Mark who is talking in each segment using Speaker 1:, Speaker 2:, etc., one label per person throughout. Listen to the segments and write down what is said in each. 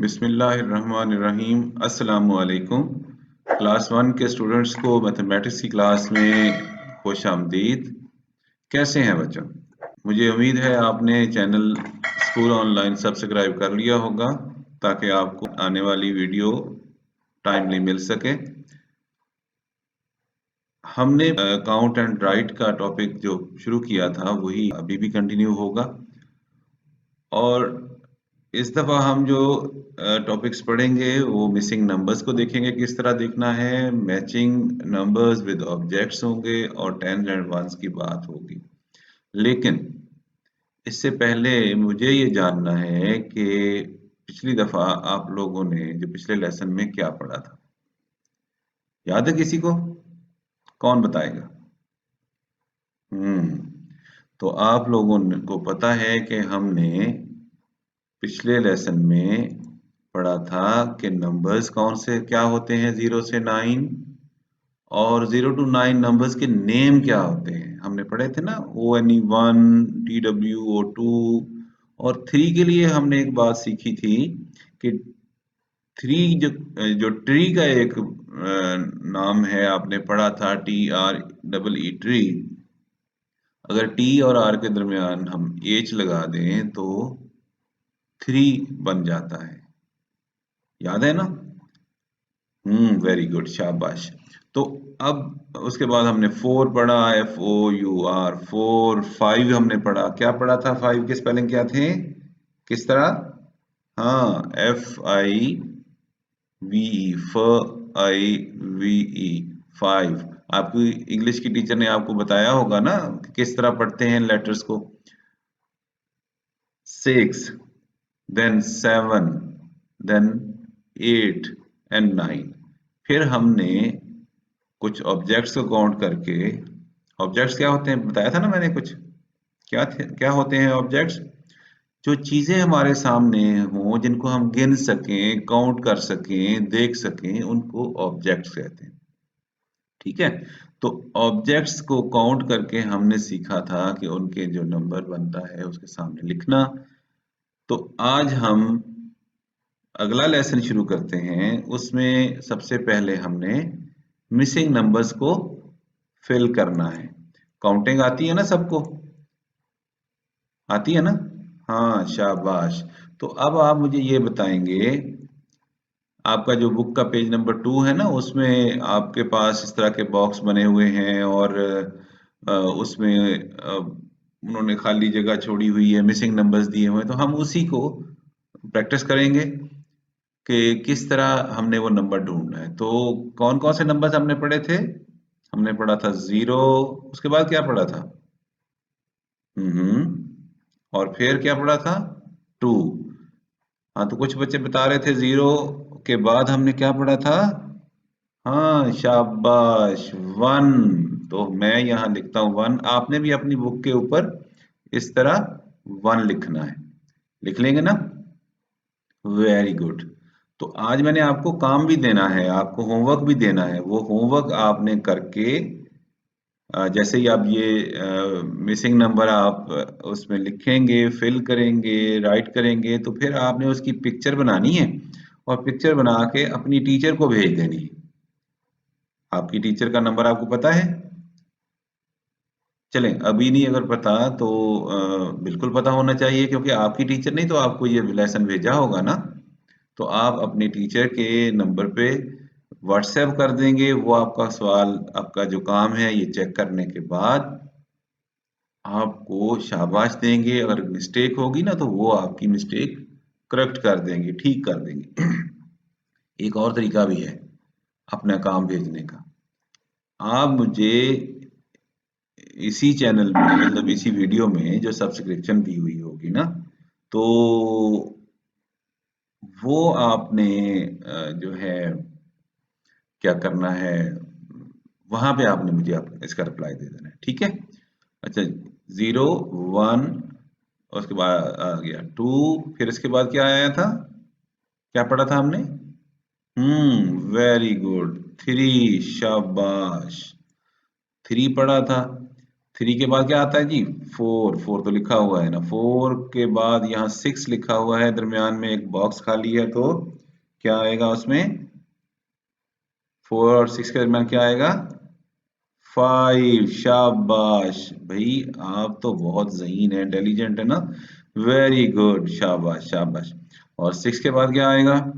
Speaker 1: बिस्मिल्लाहिर्रहमानिर्रहीम। अस्सलामुअलैकुम। क्लास 1 के स्टूडेंट्स को मैथमेटिक्स की क्लास में खुश आमदीद। कैसे हैं बच्चों? मुझे उम्मीद है आपने चैनल स्कूल ऑनलाइन सब्सक्राइब कर लिया होगा ताकि आपको आने वाली वीडियो टाइमली मिल सके। हमने काउंट एंड राइट का टॉपिक जो शुरू किया था वही अभी भी कंटिन्यू होगा, और इस दफ़ा हम जो टॉपिक्स पढ़ेंगे वो मिसिंग नंबर्स को देखेंगे, किस तरह देखना है, मैचिंग नंबर्स विद ऑब्जेक्ट्स होंगे और टेंस एंड वंस की बात होगी। लेकिन इससे पहले मुझे ये जानना है कि पिछली दफ़ा आप लोगों ने जो पिछले लेसन में क्या पढ़ा था, याद है किसी को? कौन बताएगा? तो आप लोगों को पता है कि हमने पिछले लेसन में पढ़ा था कि नंबर्स कौन से क्या होते हैं 0 से 9, और 0 to 9 नंबर्स के नेम क्या होते हैं। हमने पढ़े थे ना, ONE1, TWO2, और 3 के लिए हमने एक बात सीखी थी कि 3 जो ट्री का एक नाम है, आपने पढ़ा था TREE ट्री। अगर टी और आर के दरमियान हम एच लगा दें तो 3 बन जाता है, याद है ना? वेरी गुड, शाबाश। तो अब उसके बाद हमने 4 पढ़ा, FOUR 4। 5 हमने पढ़ा, क्या पढ़ा था? 5 के स्पेलिंग क्या थे, किस तरह? हाँ, FIVE 5। आपकी इंग्लिश की टीचर ने आपको बताया होगा ना कि किस तरह पढ़ते हैं लेटर्स को। 6, then 7, then 8 and 9। फिर हमने कुछ ऑब्जेक्ट्स को काउंट करके, ऑब्जेक्ट्स क्या होते हैं बताया था ना मैंने कुछ, क्या होते हैं ऑब्जेक्ट्स? जो चीजें हमारे सामने हों, जिनको हम गिन सकें, काउंट कर सकें, देख सकें, उनको ऑब्जेक्ट्स कहते हैं। ठीक है, तो ऑब्जेक्ट्स को काउंट करके हमने सीखा था कि उनके जो नंबर बनता है उसके सामने लिखना। तो आज हम अगला लेसन शुरू करते हैं। उसमें सबसे पहले हमने मिसिंग नंबर्स को फिल करना है। काउंटिंग आती है ना सबको? आती है ना? हाँ, शाबाश। तो अब आप मुझे ये बताएंगे, आपका जो बुक का पेज नंबर 2 है ना, उसमें आपके पास इस तरह के बॉक्स बने हुए हैं, और उसमें उन्होंने खाली जगह छोड़ी हुई है, मिसिंग नंबर्स दिए हुए हैं। तो हम उसी को प्रैक्टिस करेंगे कि किस तरह हमने वो नंबर ढूंढना है। तो कौन कौन से नंबर्स हमने पढ़े थे? हमने पढ़ा था 0, उसके बाद क्या पढ़ा था? और फिर क्या पढ़ा था? 2। हाँ, तो कुछ बच्चे बता रहे थे 0 के बाद हमने क्या पढ़ा था? हाँ, शाबाश, 1। तो मैं यहाँ लिखता हूँ 1, आपने भी अपनी बुक के ऊपर इस तरह 1 लिखना है। लिख लेंगे ना? Very good. तो आज मैंने आपको काम भी देना है, आपको होमवर्क भी देना है। वो होमवर्क आपने करके जैसे ही आप ये मिसिंग नंबर आप उसमें लिखेंगे, फिल करेंगे, राइट करेंगे, तो फिर आपने उसकी पिक्चर बनानी है, और पिक्चर बना के अपनी टीचर को भेज देनी है। आपकी टीचर का नंबर आपको पता है? चलें, अभी नहीं अगर पता तो बिल्कुल पता होना चाहिए, क्योंकि आपकी टीचर नहीं तो आपको ये लेसन भेजा होगा ना। तो आप अपने टीचर के नंबर पे व्हाट्सएप कर देंगे। वो आपका सवाल, आपका जो काम है, ये चेक करने के बाद आपको शाबाश देंगे। अगर मिस्टेक होगी ना तो वो आपकी मिस्टेक करेक्ट कर देंगे, ठीक कर देंगे। एक और तरीका भी है अपना काम भेजने का। आप मुझे इसी चैनल में, मतलब इसी वीडियो में जो सब्सक्रिप्शन दी हुई होगी ना, तो वो आपने जो है क्या करना है, वहां पे आपने मुझे इसका रिप्लाई दे देना है, ठीक है? अच्छा, 0, 1, उसके बाद आ गया 2, फिर इसके बाद क्या आया था? क्या पढ़ा था हमने? वेरी गुड, 3, शाबाश, 3 पढ़ा था। 3 के बाद क्या आता है जी? 4, 4 तो लिखा हुआ है ना। 4 के बाद यहाँ 6 लिखा हुआ है, दरमियान में एक बॉक्स खाली है, तो क्या आएगा उसमें? 4 और 6 के दरमियान क्या आएगा? 5। शाबाश भाई, आप तो बहुत ज़हीन है, इंटेलिजेंट है ना। वेरी गुड, शाबाश शाबाश। और 6 के बाद क्या आएगा?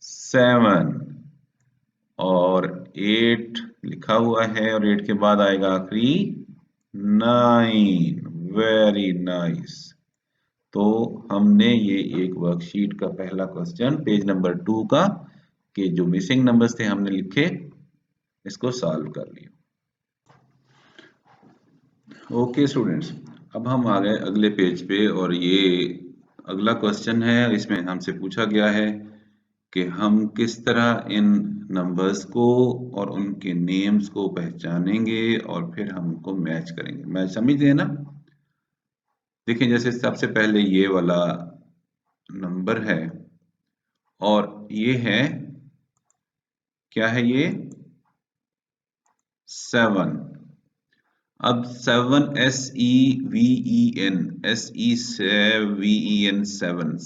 Speaker 1: 7। और 8 लिखा हुआ है, और 8 के बाद आएगा आखिरी 9। Very nice. तो हमने ये एक वर्कशीट का पहला क्वेश्चन पेज नंबर 2 का, कि जो मिसिंग नंबर्स थे हमने लिखे, इसको सॉल्व कर लिया। ओके स्टूडेंट्स, अब हम आ गए अगले पेज पे, और ये अगला क्वेश्चन है। इसमें हमसे पूछा गया है कि हम किस तरह इन नंबर्स को और उनके नेम्स को पहचानेंगे और फिर हम उनको मैच करेंगे। मैच समझते हैं ना? देखिए, जैसे सबसे पहले ये वाला नंबर है, और ये है, क्या है ये? 7। अब 7, SEVEN, SEVEN,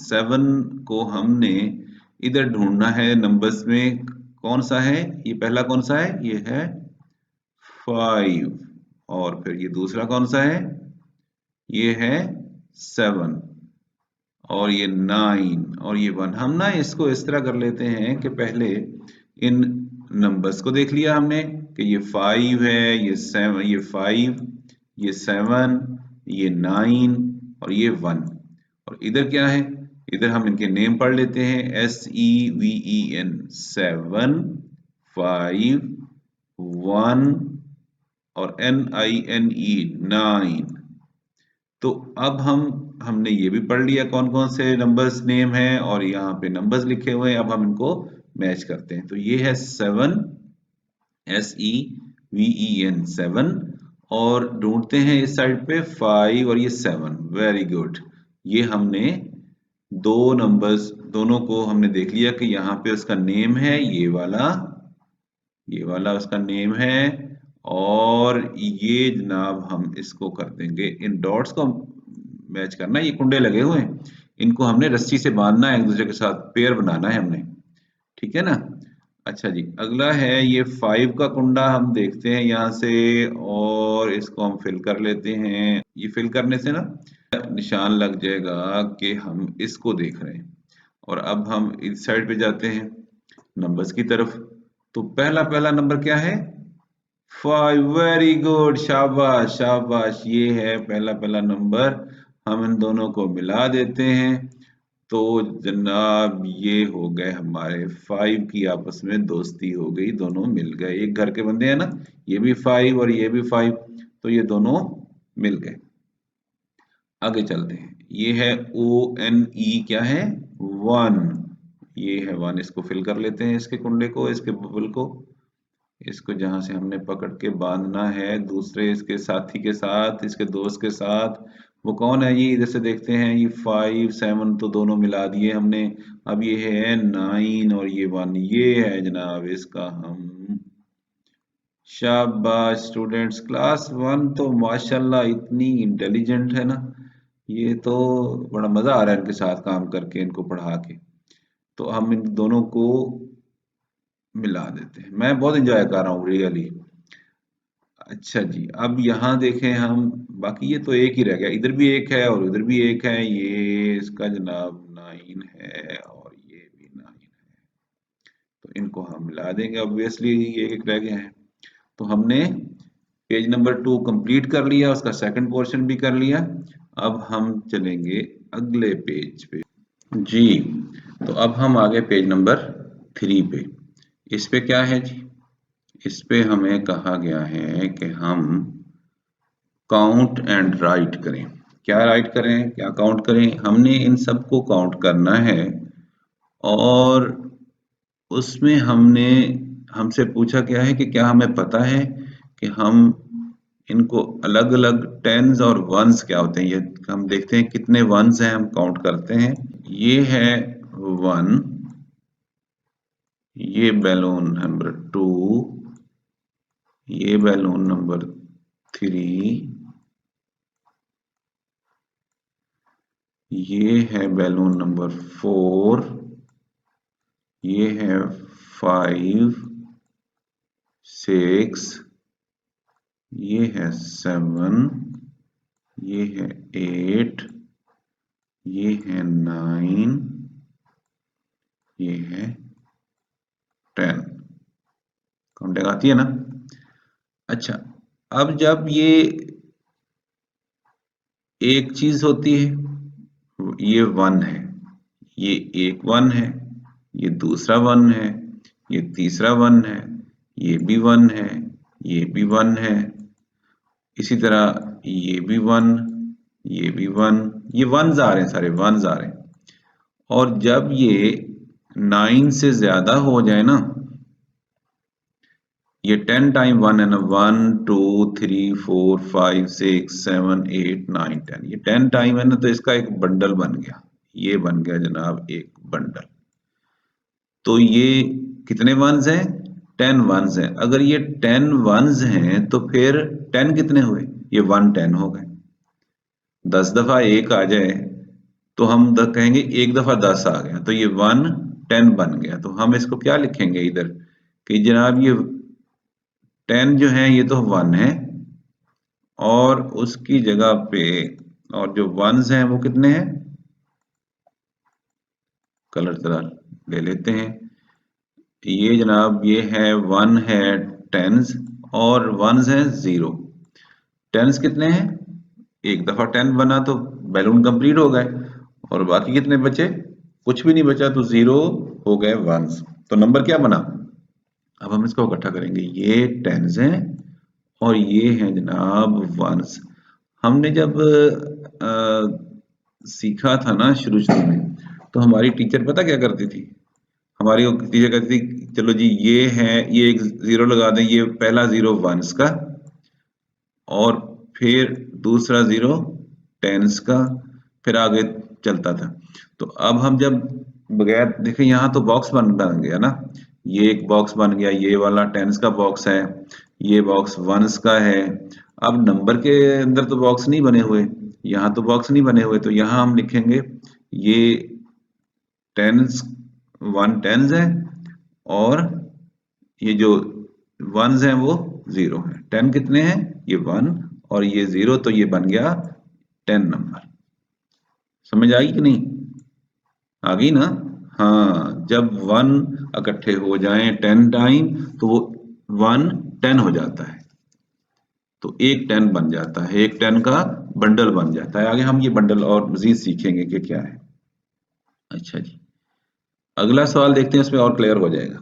Speaker 1: 7 को हमने इधर ढूंढना है नंबर्स में। कौन सा है ये? पहला कौन सा है? ये है 5। और फिर ये दूसरा कौन सा है? ये है 7। और ये 9 और ये 1। हम ना इसको इस तरह कर लेते हैं कि पहले इन नंबर्स को देख लिया हमने कि ये 5 है, ये 7, ये 5, ये 7, ये 9 और ये 1। और इधर क्या है? इधर हम इनके नेम पढ़ लेते हैं। SEVEN, 7, 5, 1 और NINE, 9। तो अब हमने ये भी पढ़ लिया कौन कौन से नंबर्स नेम है, और यहाँ पे नंबर्स लिखे हुए हैं। अब हम इनको मैच करते हैं। तो ये है 7, SEVEN, 7। और ढूंढते हैं इस साइड पे 5 और ये 7। Very good. ये हमने दो नंबर्स, दोनों को हमने देख लिया कि यहाँ पे उसका नेम है ये वाला उसका नेम है। और ये जनाब हम इसको कर देंगे, इन डॉट्स को मैच करना। ये कुंडे लगे हुए हैं, इनको हमने रस्सी से बांधना है, एक दूसरे के साथ पेयर बनाना है हमने। ठीक है ना? अच्छा जी, अगला है ये 5 का कुंडा। हम देखते हैं यहाँ से, और इसको हम फिल कर लेते हैं। ये फिल करने से ना निशान लग जाएगा कि हम इसको देख रहे हैं। और अब हम इस साइड पे जाते हैं नंबर्स की तरफ। तो पहला पहला नंबर क्या है? 5। वेरी गुड, शाबाश शाबाश। ये है पहला पहला नंबर। हम इन दोनों को मिला देते हैं, तो जनाब ये हो गए हमारे 5 की आपस में दोस्ती हो गई, दोनों मिल गए। एक घर के बंदे हैं ना, ये भी 5 और ये भी 5, तो ये दोनों मिल गए। आगे चलते हैं। ये है ONE, क्या है? 1। ये है 1। इसको फिल कर लेते हैं, इसके कुंडे को, इसके बबल को। इसको जहां से हमने पकड़ के बांधना है दूसरे इसके साथी के साथ, इसके दोस्त के साथ। वो कौन है? ये इधर से देखते हैं। ये 5, 7 तो दोनों मिला दिए हमने। अब ये है 9 और ये 1। ये है जनाब इसका हम। शाबाश स्टूडेंट्स, क्लास 1 तो माशाल्लाह इतनी इंटेलिजेंट है ना। ये तो बड़ा मजा आ रहा है इनके साथ काम करके, इनको पढ़ा के। तो हम इन दोनों को मिला देते हैं। मैं बहुत एंजॉय कर रहा हूँ रियली। अच्छा जी, अब यहाँ देखें हम, बाकी ये तो एक ही रह गया। इधर भी एक है और उधर भी एक है। ये इसका जनाब 9 है और ये भी 9 है। तो इनको हम मिला देंगे, ऑब्वियसली ये एक रह गया है। तो हमने पेज नंबर 2 कंप्लीट कर लिया, उसका सेकंड पोर्शन भी कर लिया। अब हम चलेंगे अगले पेज पे जी। तो अब हम आ गए पेज नंबर 3 पे। इस पे क्या है जी? इस पे हमें कहा गया है कि हम काउंट एंड राइट करें। क्या राइट करें, क्या काउंट करें? हमने इन सबको काउंट करना है, और उसमें हमसे पूछा गया है कि क्या हमें पता है कि हम इनको अलग अलग टेंस और वंस क्या होते हैं। ये हम देखते हैं कितने वंस हैं, हम काउंट करते हैं। ये है 1, ये बैलून नंबर 2, ये बैलून नंबर 3, ये है बैलून नंबर 4, ये है 5, 6, ये है 7, ये है 8, ये है 9, ये है 10। काउंटिंग आती है ना? अच्छा, अब जब ये एक चीज होती है, ये 1 है, ये एक 1 है, ये दूसरा 1 है, ये तीसरा 1 है, ये भी 1 है, ये भी 1 है, इसी तरह ये भी 1, ये भी 1, ये 1s आ रहे हैं, सारे 1s आ रहे हैं। और जब ये 9 से ज्यादा हो जाए ना, ये 10 टाइम 1 है ना, 1 2 3 4 5 6 7 8 9 10, ये 10 टाइम है ना, तो इसका एक बंडल बन गया, ये बन गया जनाब एक बंडल। तो ये कितने वंस हैं? 10 वंस हैं। अगर ये 10 वंस हैं तो फिर 10 कितने हुए? ये 110 हो गए। 10 दफा एक आ जाए तो हम कहेंगे एक दफा 10 आ गया, तो ये 110 बन गया। तो हम इसको क्या लिखेंगे इधर कि जनाब ये 10 जो है ये तो 1 है, और उसकी जगह पे और जो वंस हैं वो कितने हैं? कलर जरा ले लेते हैं। ये जनाब ये है 1 है टेंस, और वंस है 0। टेंस कितने हैं? एक दफा 10 बना तो बैलून कंप्लीट हो गए, और बाकी कितने बचे? कुछ भी नहीं बचा, तो 0 हो गए वंस। तो नंबर क्या बना? अब हम इसको इकट्ठा करेंगे, ये टेंस हैं और ये हैं जनाब वंस। हमने जब सीखा था ना शुरू शुरू में, तो हमारी टीचर पता क्या करती थी? हमारी वो टीचर कहती थी चलो जी ये है, ये एक 0 लगा दें, ये पहला 0 वंस का, और फिर दूसरा 0 टेंस का, फिर आगे चलता था। तो अब हम जब बगैर देखे, यहाँ तो बॉक्स बन गया ना, ये एक बॉक्स बन गया, ये वाला टेंस का बॉक्स है, ये बॉक्स वंस का है। अब नंबर के अंदर तो बॉक्स नहीं बने हुए, यहाँ तो बॉक्स नहीं बने हुए, तो यहाँ हम लिखेंगे ये टेंस 110 है, और ये जो वंस हैं वो 0 है। 10 कितने हैं? ये 1 और ये 0, तो ये बन गया 10 नंबर। समझ आई कि नहीं? आ गई ना? हाँ, जब 1 इकट्ठे हो जाएं 10 टाइम तो वो 110 हो जाता है, तो एक 10 बन जाता है, एक 10 का बंडल बन जाता है। आगे हम ये बंडल और मजीद सीखेंगे कि क्या है। अच्छा जी, अगला सवाल देखते हैं, इसमें और क्लियर हो जाएगा।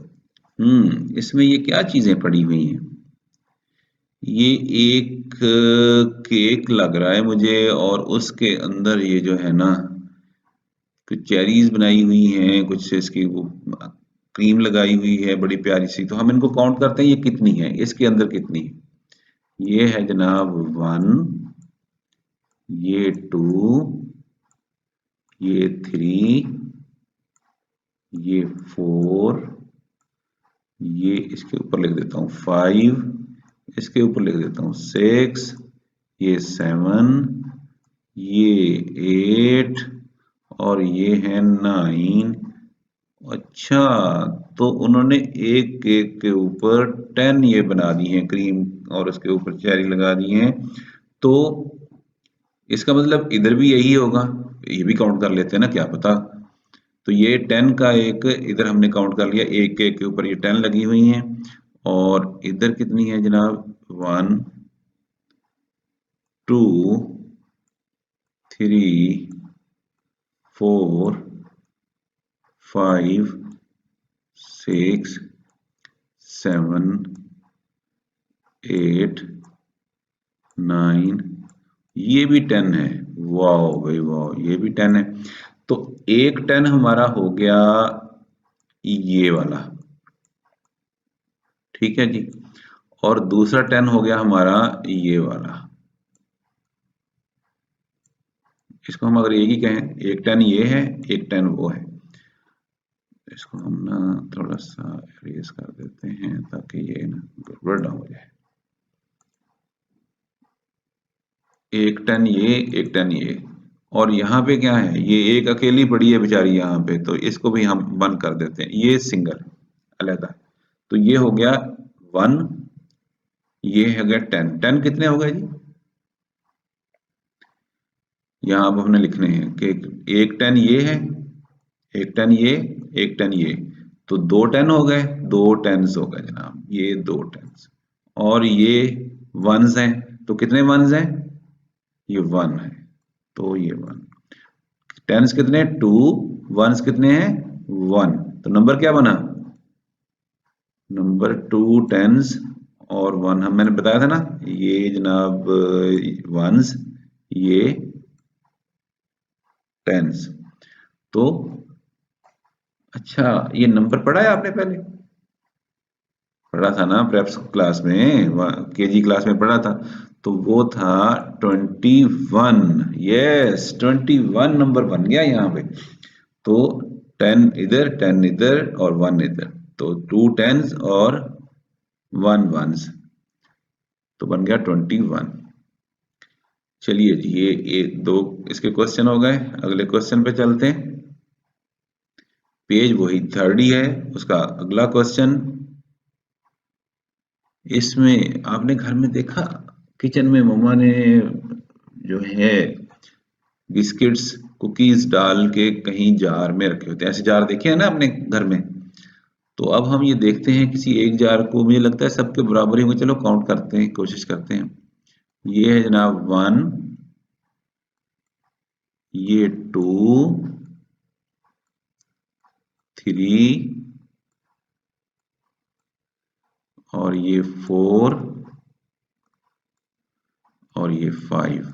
Speaker 1: इसमें ये क्या चीजें पड़ी हुई हैं? ये एक केक लग रहा है मुझे, और उसके अंदर ये जो है ना, कुछ चेरीज बनाई हुई हैं, कुछ इसकी वो क्रीम लगाई हुई है बड़ी प्यारी सी। तो हम इनको काउंट करते हैं, ये कितनी है, इसके अंदर कितनी है? ये है जनाब 1, ये 2, ये 3, ये 4, ये इसके ऊपर लिख देता हूँ 5, इसके ऊपर लिख देता हूँ 6, ये 7, ये 8, और ये है 9। अच्छा, तो उन्होंने एक केक के ऊपर 10 ये बना दी है क्रीम, और उसके ऊपर चेरी लगा दी है। तो इसका मतलब इधर भी यही होगा, ये भी काउंट कर लेते हैं ना, क्या पता। तो ये 10 का एक इधर हमने काउंट कर लिया, एक केक के ऊपर ये 10 लगी हुई हैं, और इधर कितनी है जनाब? 1 2 3 4 5 6 7 8 9, ये भी 10 है। वाह भाई वाह, ये भी 10 है। तो एक 10 हमारा हो गया ये वाला, ठीक है जी, और दूसरा 10 हो गया हमारा ये वाला। इसको हम अगर एक ही कहें, एक 10 ये है, एक 10 वो है। इसको हम ना थोड़ा सा इरेज कर देते हैं ताकि ये ना गड़बड़ ना हो जाए। एक 10 ये, एक 10 ये, और यहाँ पे क्या है, ये एक अकेली पड़ी है बेचारी यहाँ पे, तो इसको भी हम 1 कर देते हैं, ये सिंगल अलग। तो ये हो गया 1, ये हो गया 10। 10 कितने हो गए जी? यहाँ अब हमने लिखने हैं कि एक 10 ये है, एक 10 ये, एक 10 ये, तो दो 10 हो गए, दो टेंस हो गए जनाब, ये दो टेंस। और ये वंस हैं, तो कितने वंस हैं? ये 1 है, तो ये 1। टेंस कितने? 2। वंस कितने हैं? 1। तो नंबर क्या बना? नंबर 2 टेंस और 1, हम मैंने बताया था ना, ये जनाब वंस, ये टेंस। तो अच्छा, ये नंबर पढ़ा है आपने पहले? पढ़ा था ना प्रेप्स क्लास में, केजी क्लास में पढ़ा था। तो वो था 21। यस, 21 नंबर बन गया यहाँ पे। तो 10 इधर, 10 इधर और 1 इधर, तो 2 टेंस और 1 वंस, तो बन गया 21। चलिए जी, ये एक दो इसके क्वेश्चन हो गए। अगले क्वेश्चन पे चलते हैं। पेज वही 3rd ही है, उसका अगला क्वेश्चन। इसमें आपने घर में देखा, किचन में मम्मा ने जो है बिस्किट्स कुकीज डाल के कहीं जार में रखे होते हैं, ऐसे जार देखे हैं ना अपने घर में। तो अब हम ये देखते हैं किसी एक जार को, मुझे लगता है सबके बराबर ही होंगे, चलो काउंट करते हैं, कोशिश करते हैं। ये है जनाब 1, ये 2, 3 और ये 4 और ये 5।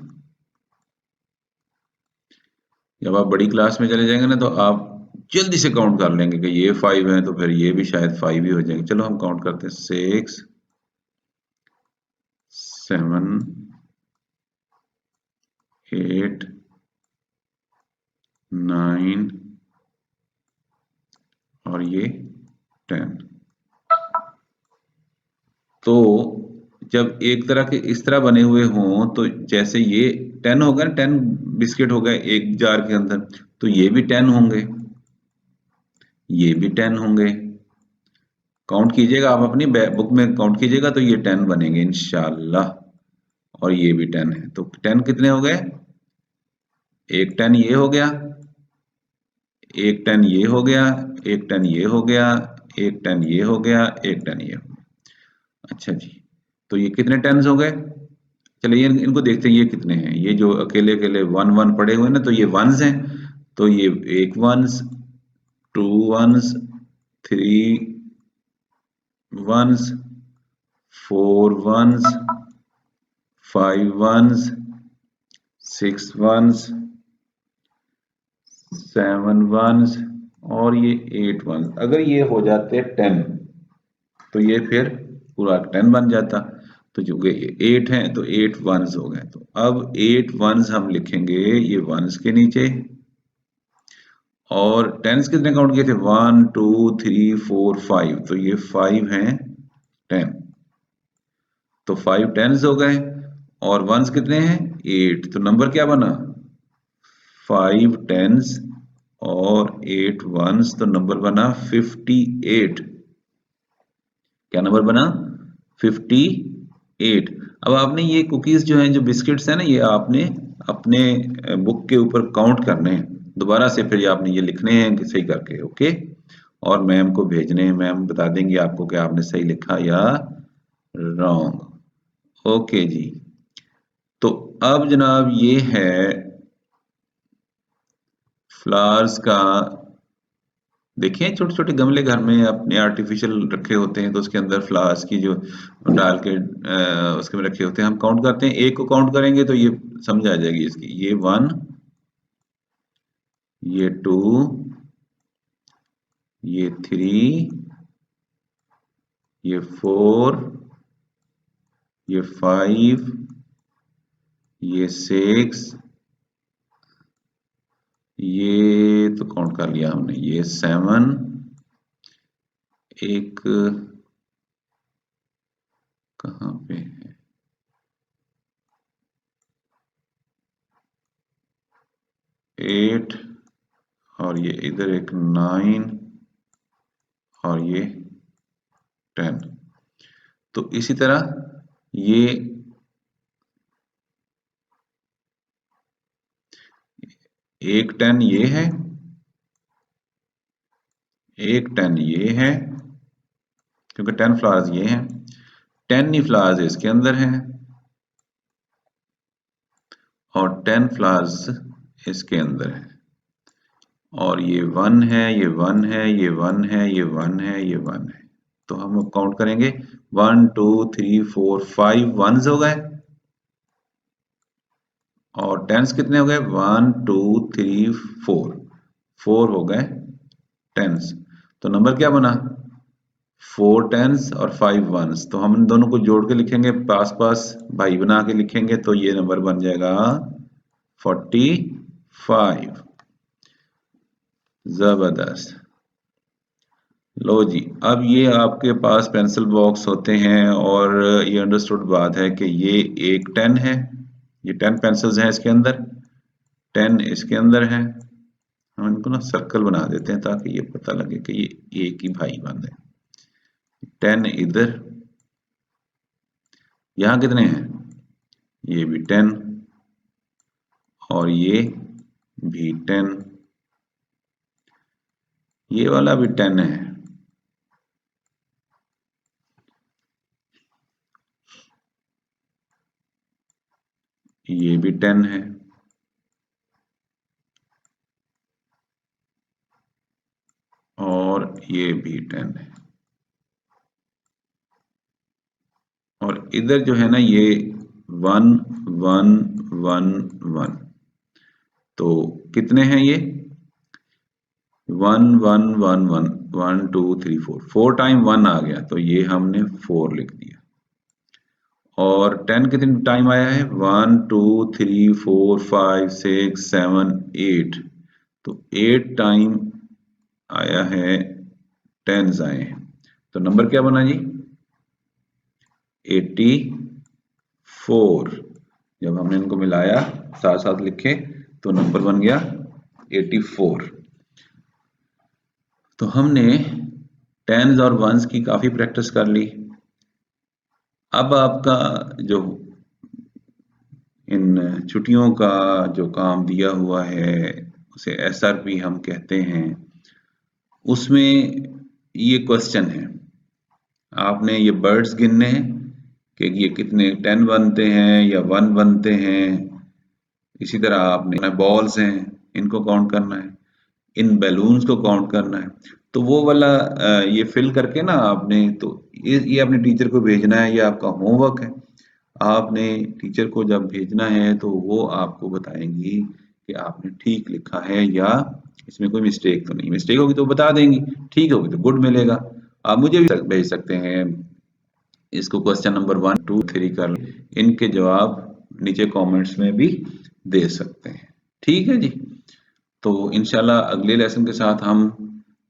Speaker 1: जब आप बड़ी क्लास में चले जाएंगे ना, तो आप जल्दी से काउंट कर लेंगे कि ये 5 है, तो फिर ये भी शायद 5 ही हो जाएंगे। चलो हम काउंट करते हैं, 6, 7, 8, 9 और ये 10। तो जब एक तरह के इस तरह बने हुए हों, तो जैसे ये 10 हो गए ना, 10 बिस्किट हो गए एक जार के अंदर, तो ये भी 10 होंगे, ये भी 10 होंगे। काउंट कीजिएगा, आप अपनी बुक में काउंट कीजिएगा, तो ये 10 बनेंगे इंशाल्लाह। और ये भी 10 है, तो 10 कितने हो गए? एक 10 ये हो गया, एक 10 ये हो गया, एक 10 ये हो गया, एक 10 ये हो गया, एक 10 ये हो गया। अच्छा जी, तो ये कितने टेंस हो गए? चलिए इनको देखते हैं, ये कितने हैं। ये जो अकेले अकेले 1 1 पड़े हुए हैं ना, तो ये वंस हैं, तो ये एक ones, 2 ones, 3 ones, 4 ones, 5 ones, 6 ones, 7 ones और ये 8 वंस। अगर ये हो जाते 10, तो ये फिर पूरा 10 बन जाता। तो जो 8 हैं, तो 8 वंस हो गए। तो अब 8 वंस हम लिखेंगे ये वंस के नीचे। और टेंस कितने काउंट किए थे? 1 2 3 4 5, तो ये 5 हैं 10, तो 5 टेंस हो गए। और वंस कितने हैं? 8, तो नंबर क्या बना? 5 टेंस और 8 वंस, तो नंबर बना 58। क्या नंबर बना? 58। अब आपने ये कुकीज जो हैं, जो बिस्किट्स हैं ना, ये आपने अपने बुक के ऊपर काउंट करने हैं दोबारा से, फिर ये आपने ये लिखने हैं कि सही करके, ओके। और मैम को भेजने हैं, मैम बता देंगे आपको कि आपने सही लिखा या रॉन्ग। ओके जी। तो अब जनाब ये है फ्लावर्स का। देखिए छोटे छोटे गमले घर में अपने आर्टिफिशियल रखे होते हैं, तो उसके अंदर फ्लावर्स की जो डाल के उसके में रखे होते हैं। हम काउंट करते हैं, एक को काउंट करेंगे तो ये समझ आ जाएगी इसकी। ये 1, ये 2, ये 3, ये 4, ये 5, ये 6, ये तो काउंट कर लिया हमने, ये 7, एक कहाँ पे है, 8 और ये इधर एक 9 और ये 10। तो इसी तरह ये एक 10 ये है, एक 10 ये है, क्योंकि 10 फ्लावर्स ये हैं, 10 ही फ्लावर्स इसके अंदर हैं और 10 फ्लावर्स इसके अंदर है, और ये 1 है, ये 1 है, ये 1 है, ये 1 है, ये 1 है। तो हम लोग काउंट करेंगे 1 2 3 4 5 वंस हो गए, और टेंस कितने हो गए? 1 2 3 4 हो गए टेंस। तो नंबर क्या बना? 4 टेंस और 5 वंस। तो हम इन दोनों को जोड़ के लिखेंगे, पास पास भाई बना के लिखेंगे, तो ये नंबर बन जाएगा 45। जबरदस्त। लो जी, अब ये आपके पास पेंसिल बॉक्स होते हैं और ये अंडरस्टूड बात है कि ये एक 10 है, ये 10 पेंसिल्स हैं इसके अंदर, 10 इसके अंदर है। हम इनको ना सर्कल बना देते हैं ताकि ये पता लगे कि ये एक ही भाई बंद है। 10 इधर, यहाँ कितने हैं? ये भी 10 और ये भी 10, ये वाला भी 10 है, ये भी 10 है, और ये भी 10 है, और इधर जो है ना ये 1 1 1 1। तो कितने हैं ये? 1 1 1 1 1 2 3 4, 4 टाइम 1 आ गया, तो ये हमने 4 लिख दिया। और 10 कितने टाइम आया है? 1 2 3 4 5 6 7 8। तो 8 टाइम आया है, 10s आए हैं। तो नंबर क्या बना जी? 84। जब हमने इनको मिलाया, साथ साथ लिखे, तो नंबर बन गया 84। तो हमने 10s और 1s की काफी प्रैक्टिस कर ली। अब आपका जो इन छुट्टियों का जो काम दिया हुआ है, उसे SRP हम कहते हैं, उसमें ये क्वेश्चन है, आपने ये बर्ड्स गिनने हैं कि ये कितने 10 बनते हैं या 1 बनते हैं। इसी तरह आपने बॉल्स हैं, इनको काउंट करना है, इन बैलून्स को काउंट करना है। तो वो वाला ये फिल करके ना आपने, तो ये अपने टीचर को भेजना है, ये आपका होमवर्क है। आपने टीचर को जब भेजना है तो वो आपको बताएंगी कि आपने ठीक लिखा है या इसमें कोई मिस्टेक तो नहीं। मिस्टेक होगी तो बता देंगी, ठीक होगी तो गुड मिलेगा। आप मुझे भी भेज सकते हैं इसको, क्वेश्चन नंबर 1 2 3 कर, इनके जवाब नीचे कमेंट्स में भी दे सकते हैं। ठीक है जी। तो इंशाल्लाह अगले लेसन के साथ हम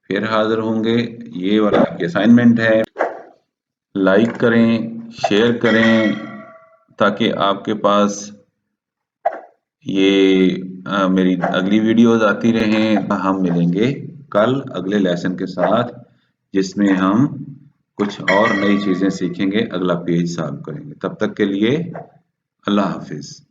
Speaker 1: फिर हाजिर होंगे। ये वाला आपकी असाइनमेंट है, लाइक करें, शेयर करें, ताकि आपके पास ये मेरी अगली वीडियोस आती रहें। हम मिलेंगे कल अगले लेसन के साथ, जिसमें हम कुछ और नई चीजें सीखेंगे, अगला पेज सॉल्व करेंगे। तब तक के लिए अल्लाह हाफिज।